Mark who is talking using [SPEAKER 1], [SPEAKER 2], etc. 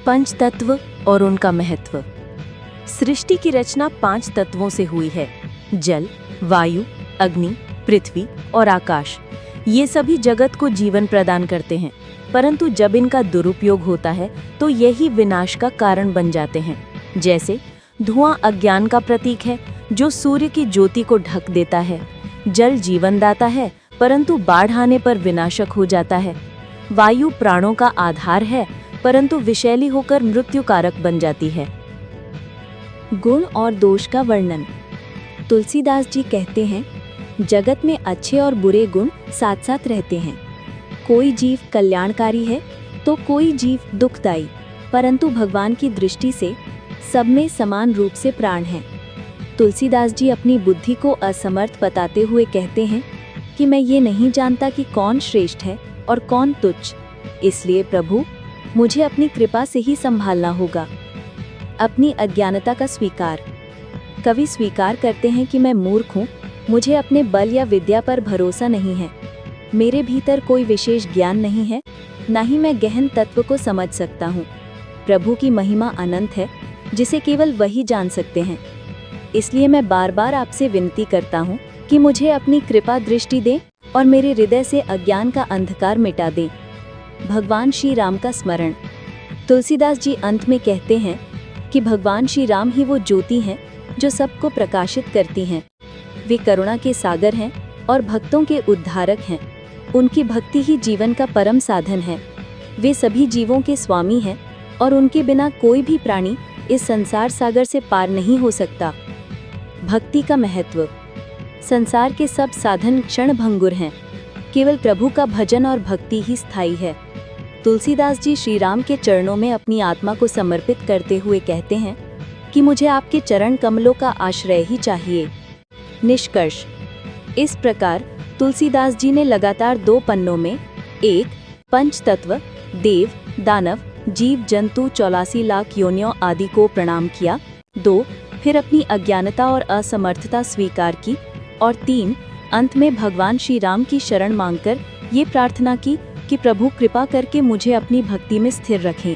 [SPEAKER 1] पंच तत्व और उनका महत्व। सृष्टि की रचना 5 तत्वों से हुई है। जल, वायु, अग्नि, पृथ्वी और आकाश। ये सभी जगत को जीवन प्रदान करते हैं, परंतु जब इनका दुरुपयोग होता है तो यही विनाश का कारण बन जाते हैं। जैसे धुआं अज्ञान का प्रतीक है, जो सूर्य की ज्योति को ढक देता है। जल जीवनदाता है, परंतु बाढ़ आने पर विनाशक हो जाता है। वायु प्राणों का आधार है, परंतु विषैली होकर मृत्युकारक बन जाती है।
[SPEAKER 2] गुण और दोष का वर्णन। तुलसीदास जी कहते हैं, जगत में अच्छे और बुरे गुण साथ साथ रहते हैं। कोई जीव कल्याणकारी है तो कोई जीव दुखदायी, परंतु भगवान की दृष्टि से सब में समान रूप से प्राण है। तुलसीदास जी अपनी बुद्धि को असमर्थ बताते हुए कहते हैं कि मैं ये नहीं जानता कि कौन श्रेष्ठ है और कौन तुच्छ, इसलिए प्रभु मुझे अपनी कृपा से ही संभालना होगा। अपनी अज्ञानता का स्वीकार। कवि स्वीकार करते हैं कि मैं मूर्ख हूँ, मुझे अपने बल या विद्या पर भरोसा नहीं है, मेरे भीतर कोई विशेष ज्ञान नहीं है, न ही मैं गहन तत्व को समझ सकता हूँ। प्रभु की महिमा अनंत है, जिसे केवल वही जान सकते हैं। इसलिए मैं बार बार आपसे विनती करता हूँ कि मुझे अपनी कृपा दृष्टि दें और मेरे हृदय से अज्ञान का अंधकार मिटा दें। भगवान श्री राम का स्मरण। तुलसीदास जी अंत में कहते हैं कि भगवान श्री राम ही वो ज्योति हैं जो सबको प्रकाशित करती हैं। वे करुणा के सागर हैं और भक्तों के उद्धारक हैं। उनकी भक्ति ही जीवन का परम साधन है। वे सभी जीवों के स्वामी हैं और उनके बिना कोई भी प्राणी इस संसार सागर से पार नहीं हो सकता। भक्ति का महत्व। संसार के सब साधन क्षणभंगुर हैं, केवल प्रभु का भजन और भक्ति ही स्थायी है। तुलसीदास जी श्री राम के चरणों में अपनी आत्मा को समर्पित करते हुए कहते हैं कि मुझे आपके चरण कमलों का आश्रय ही चाहिए। निष्कर्ष। इस प्रकार तुलसीदास जी ने लगातार 2 पन्नों में 1. पंच तत्व, देव, दानव, जीव जंतु 84 लाख योनियों आदि को प्रणाम किया। 2. फिर अपनी अज्ञानता और असमर्थता स्वीकार की। और 3. अंत में भगवान श्री राम की शरण मांगकर ये प्रार्थना की कि प्रभु कृपा करके मुझे अपनी भक्ति में स्थिर रखें।